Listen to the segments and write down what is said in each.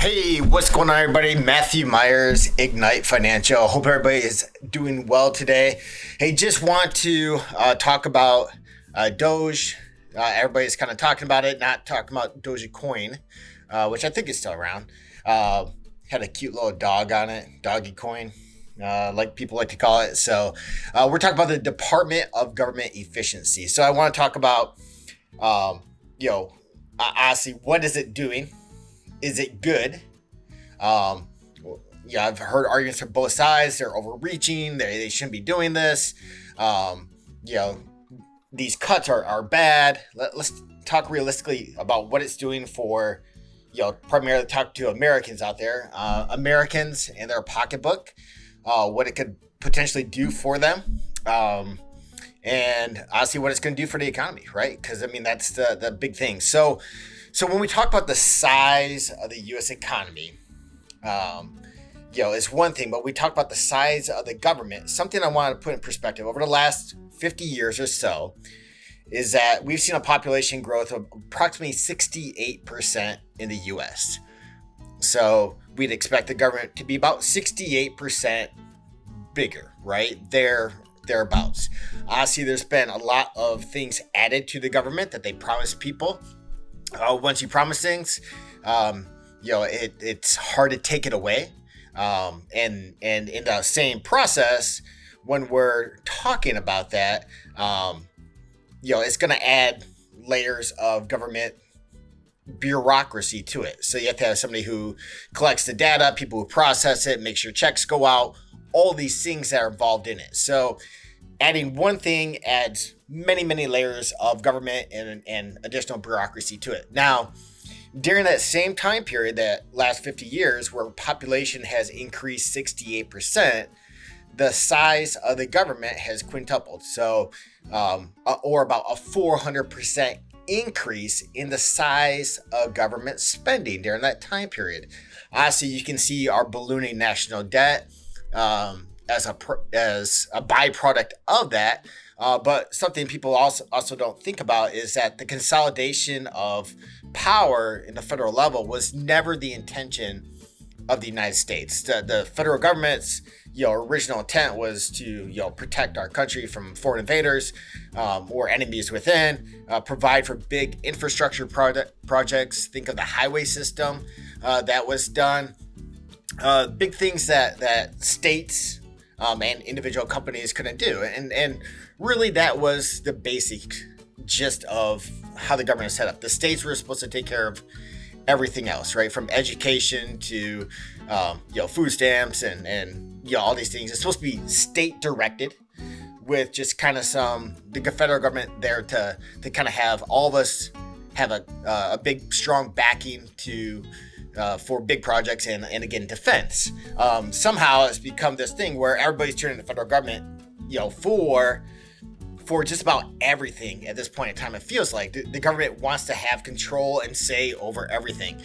Hey, what's going on, everybody? Matthew Myers, Ignite Financial. Hope everybody is doing well today. Hey, just want to talk about Doge. Everybody's kind of talking about it, not talking about Dogecoin, which I think is still around. Had a cute little dog on it, doggy coin, like people like to call it. So we're talking about the Department of Government Efficiency. So I want to talk about, honestly, what is it doing? Is it good? I've heard arguments from both sides. They're overreaching. They shouldn't be doing this. These cuts are bad. Let's talk realistically about what it's doing for, primarily talk to Americans out there, Americans and their pocketbook, what it could potentially do for them. And honestly, what it's going to do for the economy, right? Because, that's the big thing. So when we talk about the size of the U.S. economy, it's one thing, but we talk about the size of the government. Something I want to put in perspective over the last 50 years or so is that we've seen a population growth of approximately 68% in the U.S. So we'd expect the government to be about 68% bigger, right? Thereabouts. Obviously, there's been a lot of things added to the government that they promised people. Once you promise things, it's hard to take it away. And in the same process, when we're talking about that, it's going to add layers of government bureaucracy to it. So you have to have somebody who collects the data, people who process it, make sure checks go out, all these things that are involved in it. So adding one thing adds many, many layers of government and additional bureaucracy to it. Now, during that same time period, that last 50 years, where population has increased 68%, the size of the government has quintupled. So, or about a 400% increase in the size of government spending during that time period. Obviously, you can see our ballooning national debt as a byproduct of that. But something people also don't think about is that the consolidation of power in the federal level was never the intention of the United States. The federal government's original intent was to protect our country from foreign invaders or enemies within, provide for big infrastructure projects. Think of the highway system that was done. Big things that states and individual companies couldn't do. And really, that was the basic gist of how the government is set up. The states were supposed to take care of everything else, right? From education to, food stamps and all these things. It's supposed to be state directed with just kind of the federal government there to kind of have all of us have a big, strong backing for big projects and again, defense. Somehow it's become this thing where everybody's turning to the federal government, for just about everything at this point in time. It feels like the government wants to have control and say over everything.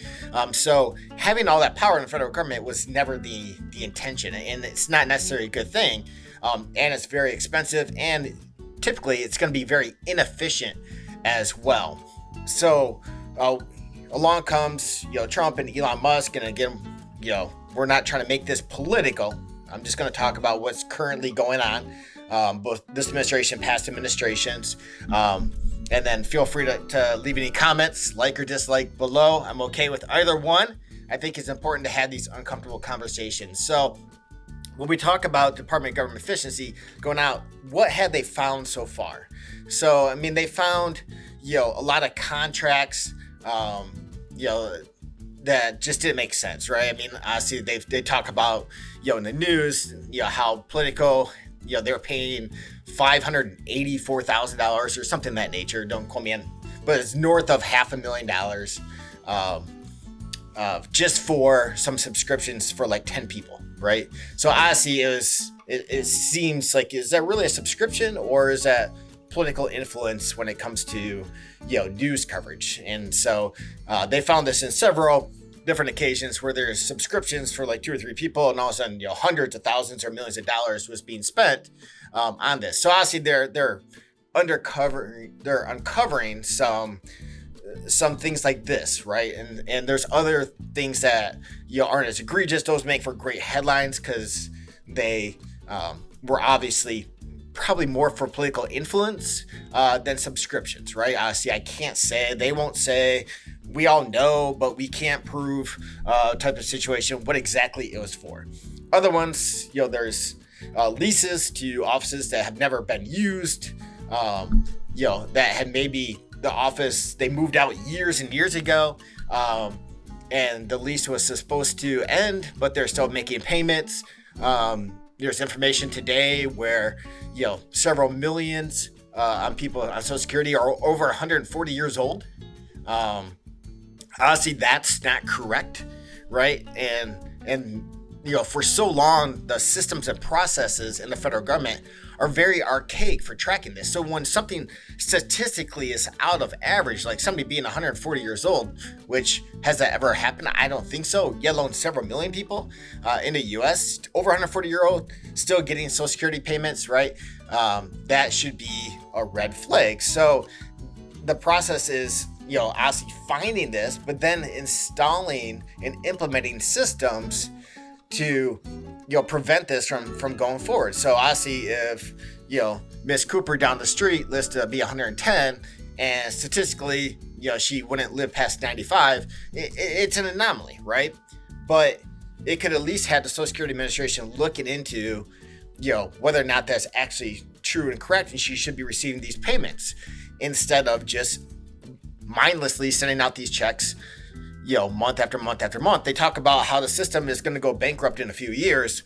So having all that power in the federal government was never the intention, and it's not necessarily a good thing. And it's very expensive, and typically it's going to be very inefficient as well. So along comes Trump and Elon Musk, and again, we're not trying to make this political. I'm just going to talk about what's currently going on. Both this administration, past administrations, and then feel free to leave any comments, like or dislike below. I'm okay with either one. I think it's important to have these uncomfortable conversations. So when we talk about Department of Government Efficiency going out, what have they found so far? So, they found, a lot of contracts, that just didn't make sense, right? Honestly, they talk about, in the news, how Politico, they were paying $584,000 or something of that nature. Don't quote me on, but it's north of $500,000 just for some subscriptions for like 10 people, right? So honestly, it seems like, is that really a subscription, or is that political influence when it comes to news coverage? And so they found this in several different occasions where there's subscriptions for like 2 or 3 people, and all of a sudden, hundreds of thousands or millions of dollars was being spent on this. So obviously, they're uncovering some some things like this, right? And there's other things that aren't as egregious. Those make for great headlines because they were obviously probably more for political influence than subscriptions, right? Honestly, I can't say, they won't say, we all know, but we can't prove type of situation what exactly it was for. Other ones, there's leases to offices that have never been used, that had maybe the office, they moved out years and years ago, and the lease was supposed to end, but they're still making payments. There's information today where, several millions on people on Social Security are over 140 years old. Honestly, that's not correct, right? And for so long, the systems and processes in the federal government are very archaic for tracking this. So when something statistically is out of average, like somebody being 140 years old, which has that ever happened? I don't think so, yet alone several million people in the US, over 140-year-old, still getting Social Security payments, right? That should be a red flag. So the process is, obviously finding this, but then installing and implementing systems to prevent this from going forward. So obviously, if Miss Cooper down the street lives to be 110, and statistically she wouldn't live past 95, it's an anomaly, right? But it could at least have the Social Security Administration looking into whether or not that's actually true and correct, and she should be receiving these payments instead of just mindlessly sending out these checks month after month after month. They talk about how the system is going to go bankrupt in a few years,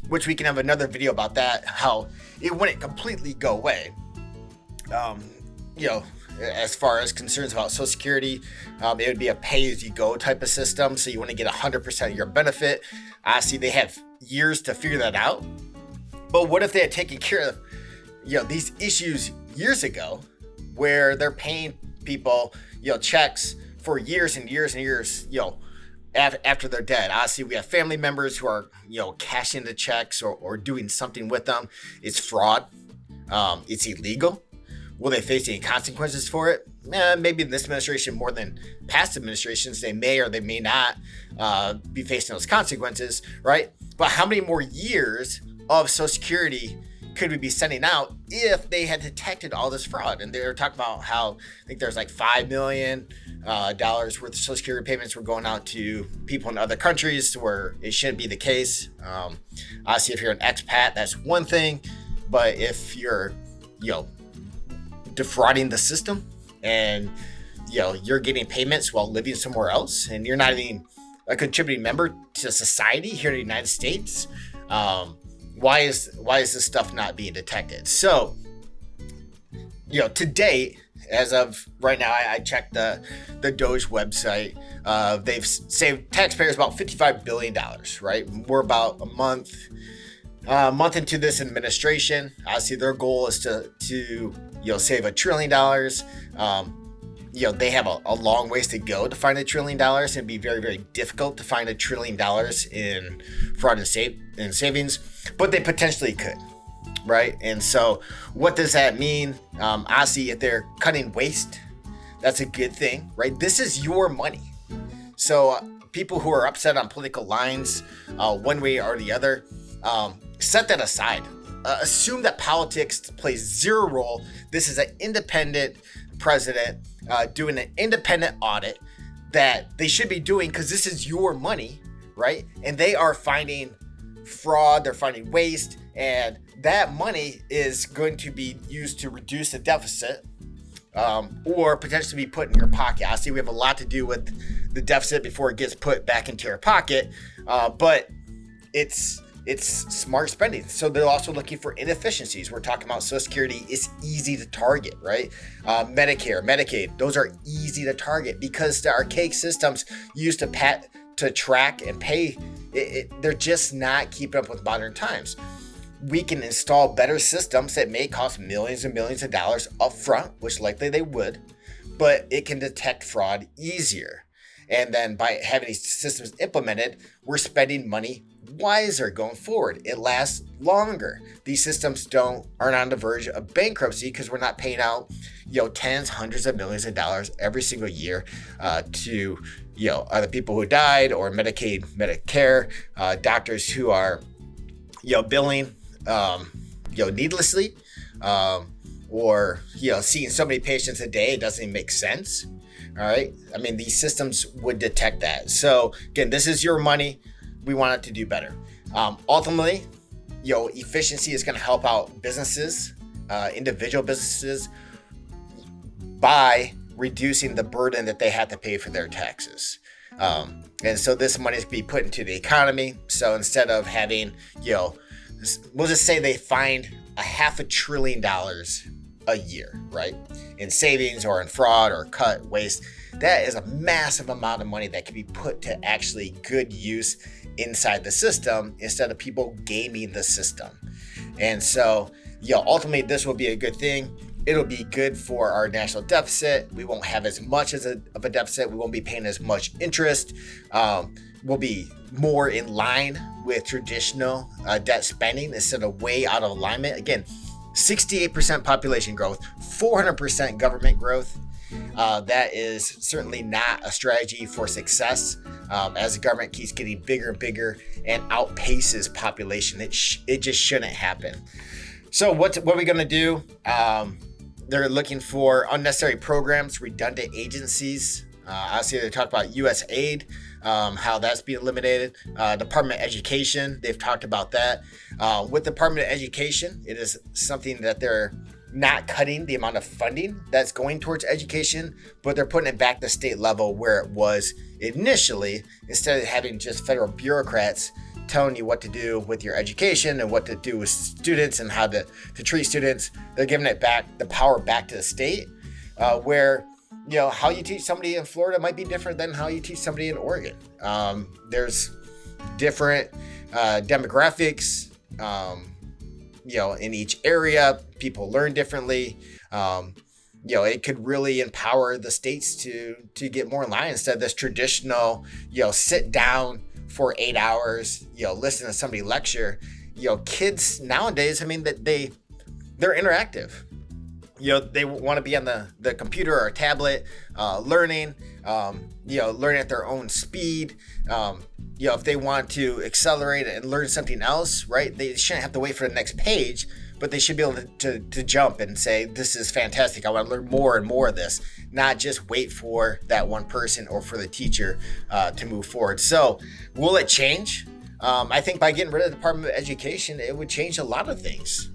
which we can have another video about that, how it wouldn't completely go away. As far as concerns about Social Security, it would be a pay-as-you-go type of system, so you want to get 100% of your benefit. Obviously, they have years to figure that out. But what if they had taken care of these issues years ago, where they're paying people checks for years and years and years, after they're dead? Obviously, we have family members who are, cashing the checks or doing something with them. It's fraud. It's illegal. Will they face any consequences for it? Maybe in this administration more than past administrations, they may or they may not be facing those consequences, right? But how many more years of Social Security could we be sending out if they had detected all this fraud? And they were talking about how I think there's like $5 million worth of Social Security payments were going out to people in other countries where it shouldn't be the case. Obviously, if you're an expat, that's one thing. But if you're, defrauding the system and, you're getting payments while living somewhere else and you're not even a contributing member to society here in the United States, why is this stuff not being detected? So, to date, as of right now, I checked the D.O.G.E website. They've saved taxpayers about $55 billion, right? We're about a month into this administration. Obviously, their goal is to save $1 trillion. They have a long ways to go to find $1 trillion. It'd be very, very difficult to find $1 trillion in fraud and savings, but they potentially could, right? And so what does that mean? Obviously, if they're cutting waste, that's a good thing, right? This is your money. So people who are upset on political lines, one way or the other, set that aside. Assume that politics plays zero role. This is an independent president doing an independent audit that they should be doing because this is your money, right? And they are finding fraud, they're finding waste, and that money is going to be used to reduce the deficit or potentially be put in your pocket. Obviously, we have a lot to do with the deficit before it gets put back into your pocket, but it's smart spending. So they're also looking for inefficiencies. We're talking about Social Security is easy to target, right? Medicare, Medicaid, those are easy to target because the archaic systems used to track and pay, they're just not keeping up with modern times. We can install better systems that may cost millions and millions of dollars up front, which likely they would, but it can detect fraud easier. And then by having these systems implemented, we're spending money wiser going forward. It lasts longer. These systems aren't on the verge of bankruptcy because we're not paying out, tens, hundreds of millions of dollars every single year to, other people who died, or Medicaid, Medicare, doctors who are, billing, needlessly, or, seeing so many patients a day, it doesn't even make sense. All right. I mean, these systems would detect that. So again, this is your money. We want it to do better. Ultimately, efficiency is going to help out businesses, individual businesses, by reducing the burden that they have to pay for their taxes. And so this money is going to be put into the economy. So instead of having, we'll just say they find $500 billion a year, right, in savings or in fraud or cut waste. That is a massive amount of money that can be put to actually good use inside the system instead of people gaming the system. And so, ultimately, this will be a good thing. It'll be good for our national deficit. We won't have as much of a deficit. We won't be paying as much interest. We'll be more in line with traditional debt spending instead of way out of alignment. Again, 68% population growth, 400% government growth. That is certainly not a strategy for success as the government keeps getting bigger and bigger and outpaces population. It just shouldn't happen. So what are we going to do? They're looking for unnecessary programs, redundant agencies. Obviously, they talk about USAID, how that's being eliminated. Department of Education, they've talked about that. With Department of Education, it is something that they're not cutting the amount of funding that's going towards education, but they're putting it back to the state level where it was initially, instead of having just federal bureaucrats telling you what to do with your education and what to do with students and how to treat students. They're giving it back, the power back to the state, where how you teach somebody in Florida might be different than how you teach somebody in Oregon. There's different demographics, in each area. People learn differently. It could really empower the states to get more in line instead of this traditional, sit down for 8 hours, listen to somebody lecture. Kids nowadays, I mean, that they're interactive. They want to be on the computer or tablet, learning, learning at their own speed. If they want to accelerate and learn something else, right, they shouldn't have to wait for the next page, but they should be able to jump and say, this is fantastic. I want to learn more and more of this, not just wait for that one person or for the teacher to move forward. So will it change? I think by getting rid of the Department of Education, it would change a lot of things.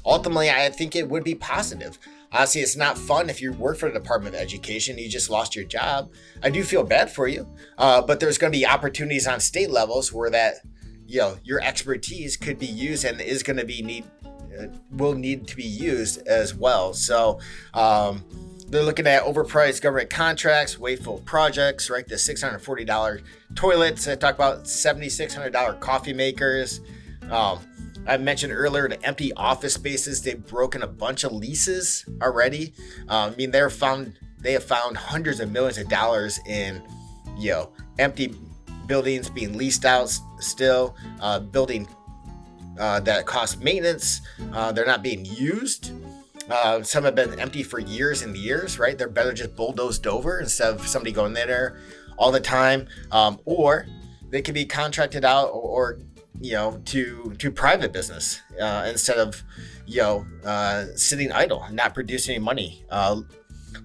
Ultimately, I think it would be positive. Honestly, it's not fun if you work for the Department of Education and you just lost your job. I do feel bad for you, but there's going to be opportunities on state levels where that, your expertise could be used and is going to will need to be used as well. So they're looking at overpriced government contracts, wasteful projects, right? The $640 toilets. I talked about $7,600 coffee makers. I mentioned earlier the empty office spaces. They've broken a bunch of leases already. They have found hundreds of millions of dollars in, empty buildings being leased out still, building that cost maintenance. They're not being used. Some have been empty for years and years, right? They're better just bulldozed over instead of somebody going there all the time. Or they could be contracted out or to private business instead of, sitting idle and not producing any money.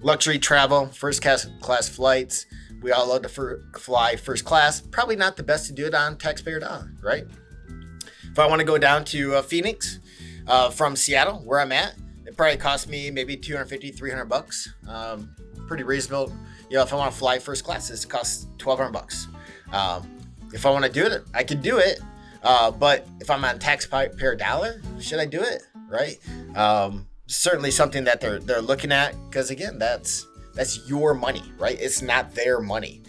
Luxury travel, first class flights. We all love to fly first class. Probably not the best to do it on taxpayer dollar, right? If I want to go down to Phoenix from Seattle, where I'm at, it probably cost me maybe $250, $300. Pretty reasonable. If I want to fly first class, it costs $1,200. If I want to do it, I can do it. But if I'm on taxpayer dollar, should I do it? Right? Certainly something that they're looking at, because again, that's your money, right? It's not their money.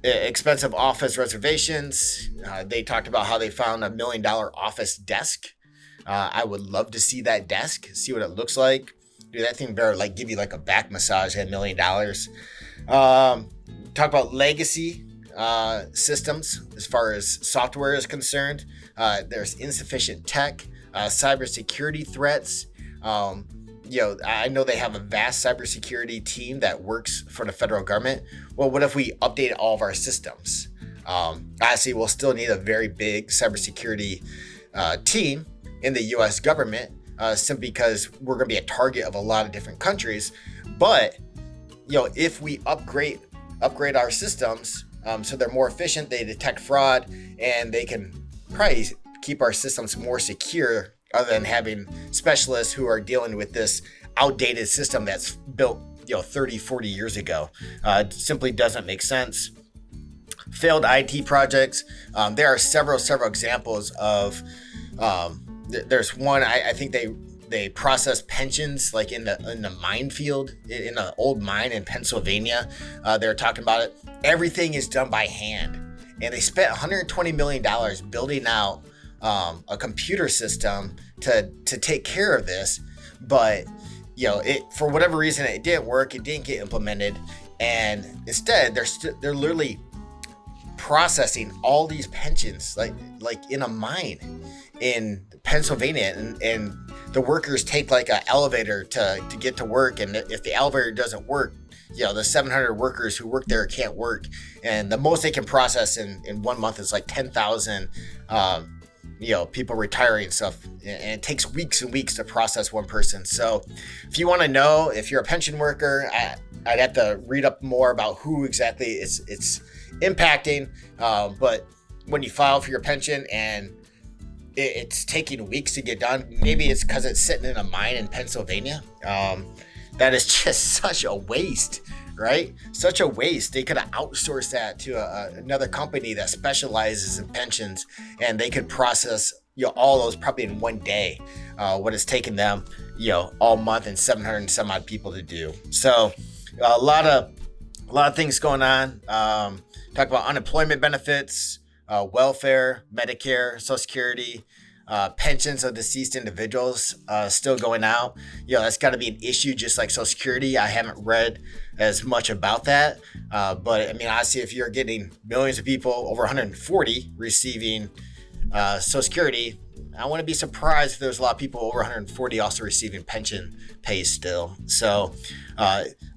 Expensive office reservations. They talked about how they found $1 million office desk. I would love to see that desk, see what it looks like. Dude, that thing better give you a back massage at $1 million. Talk about legacy. systems as far as software is concerned. There's insufficient tech, cybersecurity threats. I know they have a vast cybersecurity team that works for the federal government. Well, what if we update all of our systems? Obviously, we'll still need a very big cybersecurity team in the U.S. government, simply because we're going to be a target of a lot of different countries. But if we upgrade our systems, so they're more efficient, they detect fraud, and they can probably keep our systems more secure, other than having specialists who are dealing with this outdated system that's built 30, 40 years ago. It simply doesn't make sense. Failed IT projects. There are several examples of. There's one. I think they process pensions like in the minefield in an old mine in Pennsylvania. They're talking about it. Everything is done by hand, and they spent $120 million building out a computer system to take care of this. But it, for whatever reason, it didn't work. It didn't get implemented, and instead they're literally processing all these pensions like in a mine in Pennsylvania, and the workers take like an elevator to get to work, and if the elevator doesn't work, the 700 workers who work there can't work, and the most they can process in 1 month is like 10,000 people retiring and stuff, and it takes weeks and weeks to process one person. So if you want to know if you're a pension worker, I'd have to read up more about who exactly it's impacting, but when you file for your pension and it's taking weeks to get done, maybe it's because it's sitting in a mine in Pennsylvania. That is just such a waste, right? Such a waste. They could have outsourced that to another company that specializes in pensions, and they could process all those probably in one day, what it's taken them all month and 700 and some odd people to do. So a lot of things going on. Talk about unemployment benefits, welfare, Medicare, Social Security, pensions of deceased individuals still going out. That's got to be an issue, just like Social Security. I haven't read as much about that, but I mean, honestly, if you're getting millions of people, over 140 receiving Social Security, I wouldn't be surprised if there's a lot of people over 140 also receiving pension pay still. So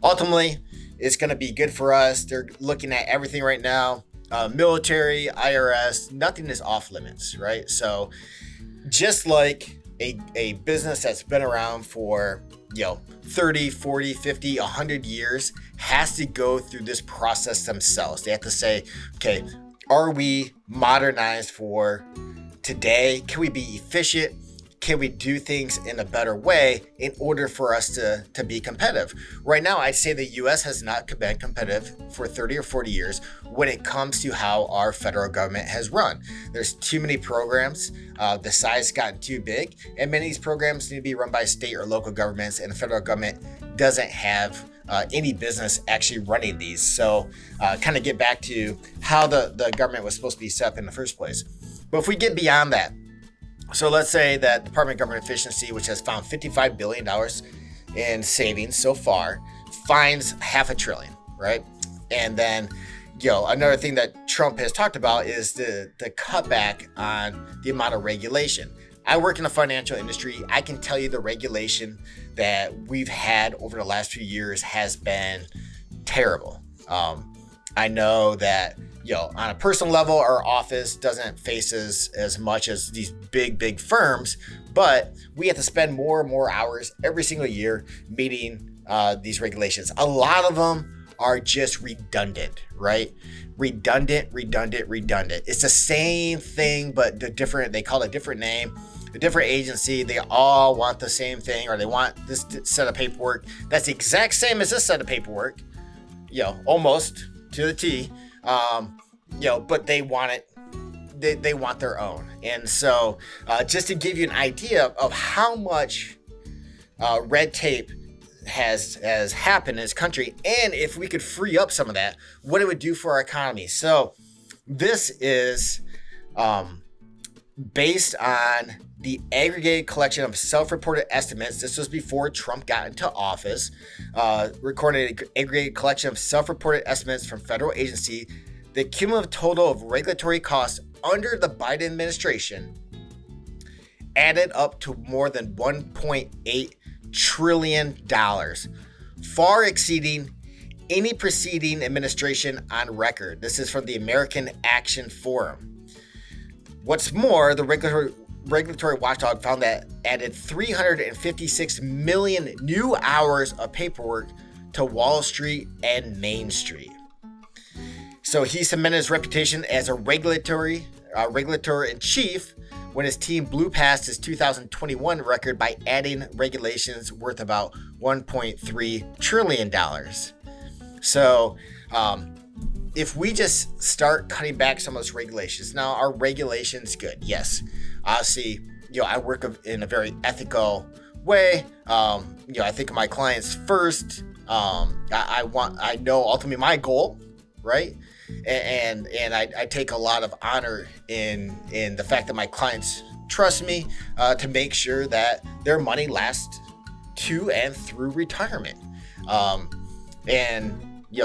ultimately, it's going to be good for us. They're looking at everything right now. Military, IRS, nothing is off limits, right? So just like a business that's been around for 30, 40, 50, 100 years has to go through this process themselves. They have to say, okay, are we modernized for today? Can we be efficient? Can we do things in a better way in order for us to be competitive? Right now, I'd say the U.S. has not been competitive for 30 or 40 years when it comes to how our federal government has run. There's too many programs. The size has gotten too big, and many of these programs need to be run by state or local governments, and the federal government doesn't have any business actually running these. So kind of get back to how the government was supposed to be set up in the first place. But if we get beyond that, so let's say that Department of Government Efficiency, which has found $55 billion in savings so far, finds $500 billion, right? And then, another thing that Trump has talked about is the cutback on the amount of regulation. I work in the financial industry. I can tell you the regulation that we've had over the last few years has been terrible. I know that on a personal level, our office doesn't face as much as these big firms, but we have to spend more and more hours every single year meeting these regulations. A lot of them are just redundant, right? Redundant. It's the same thing, but they call it a different name, a different agency. They all want the same thing, or they want this set of paperwork that's the exact same as this set of paperwork, almost to the T. But they want it. They want their own. And so just to give you an idea of how much red tape has happened in this country, and if we could free up some of that, what it would do for our economy. So this is based on the aggregated collection of self-reported estimates. This was before Trump got into office. Recorded an aggregated collection of self-reported estimates from federal agency The cumulative total of regulatory costs under the Biden administration added up to more than $1.8 trillion, far exceeding any preceding administration on record. This is from the American Action Forum. What's more, the regulatory watchdog found that added 356 million new hours of paperwork to Wall Street and Main Street. So he cemented his reputation as a regulator in chief when his team blew past his 2021 record by adding regulations worth about $1.3 trillion. So if we just start cutting back some of those regulations, now are regulations good? Yes. Obviously, I work in a very ethical way. I think of my clients first. I know ultimately my goal, right? And I take a lot of honor in the fact that my clients trust me to make sure that their money lasts to and through retirement.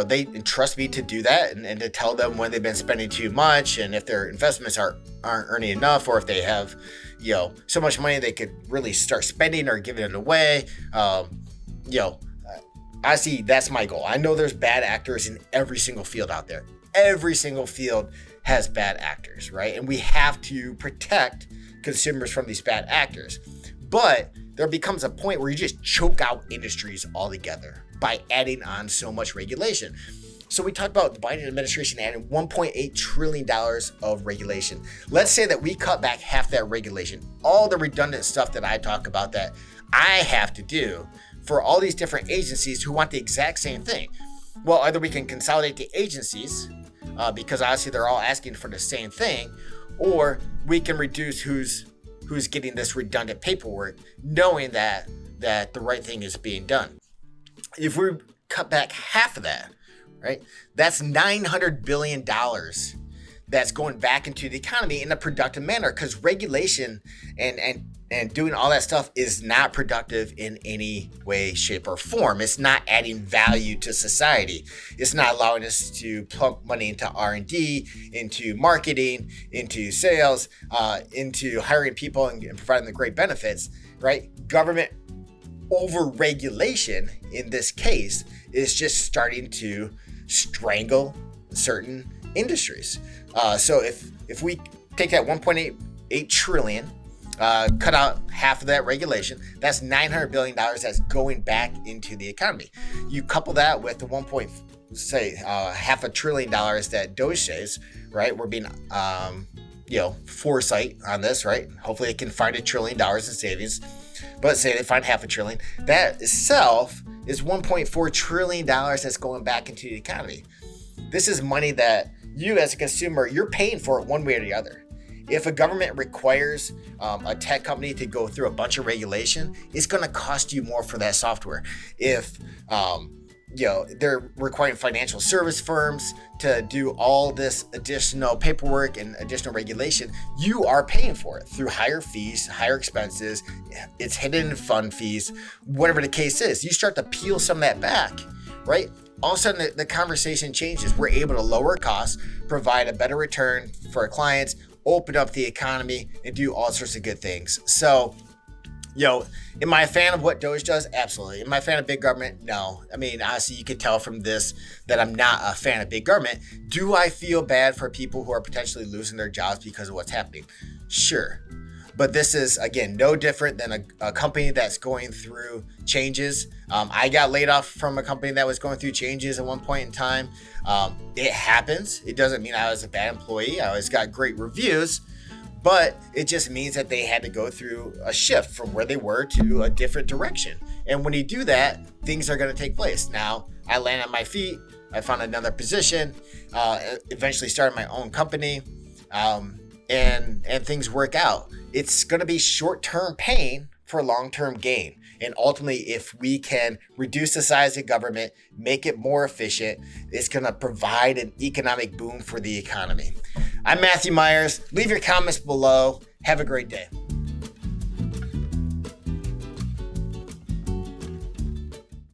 They trust me to do that and to tell them when they've been spending too much and if their investments aren't earning enough, or if they have, so much money they could really start spending or giving it away. I see that's my goal. I know there's bad actors in every single field out there. Every single field has bad actors, right? And we have to protect consumers from these bad actors. But there becomes a point where you just choke out industries altogether by adding on so much regulation. So we talked about the Biden administration adding $1.8 trillion of regulation. Let's say that we cut back half that regulation, all the redundant stuff that I talk about that I have to do for all these different agencies who want the exact same thing. Well, either we can consolidate the agencies because obviously they're all asking for the same thing, or we can reduce who's getting this redundant paperwork, knowing that the right thing is being done. If we cut back half of that, right, that's $900 billion that's going back into the economy in a productive manner, because regulation and doing all that stuff is not productive in any way, shape, or form. It's not adding value to society. It's not allowing us to plump money into R&D, into marketing, into sales, into hiring people and providing the great benefits, right? Government over-regulation in this case is just starting to strangle certain industries. So if we take that 1.8 trillion, cut out half of that regulation, that's $900 billion that's going back into the economy. You couple that with the half $1 trillion that DOGE says, right? We're being, foresight on this, right? Hopefully it can find $1 trillion in savings, but say they find half $1 trillion. That itself is $1.4 trillion that's going back into the economy. This is money that you as a consumer, you're paying for it one way or the other. If a government requires a tech company to go through a bunch of regulation, it's going to cost you more for that software. If they're requiring financial service firms to do all this additional paperwork and additional regulation, you are paying for it through higher fees, higher expenses. It's hidden in fund fees, whatever the case is. You start to peel some of that back, right? All of a sudden the conversation changes. We're able to lower costs, provide a better return for our clients, open up the economy, and do all sorts of good things. So, am I a fan of what DOGE does? Absolutely. Am I a fan of big government? No. I mean, honestly, you can tell from this that I'm not a fan of big government. Do I feel bad for people who are potentially losing their jobs because of what's happening? Sure. But this is, again, no different than a company that's going through changes. I got laid off from a company that was going through changes at one point in time. It happens. It doesn't mean I was a bad employee. I always got great reviews. But it just means that they had to go through a shift from where they were to a different direction. And when you do that, things are going to take place. Now, I land on my feet. I found another position, eventually started my own company, and things work out. It's going to be short-term pain for long-term gain. And ultimately, if we can reduce the size of government, make it more efficient, it's going to provide an economic boom for the economy. I'm Matthew Myers. Leave your comments below. Have a great day.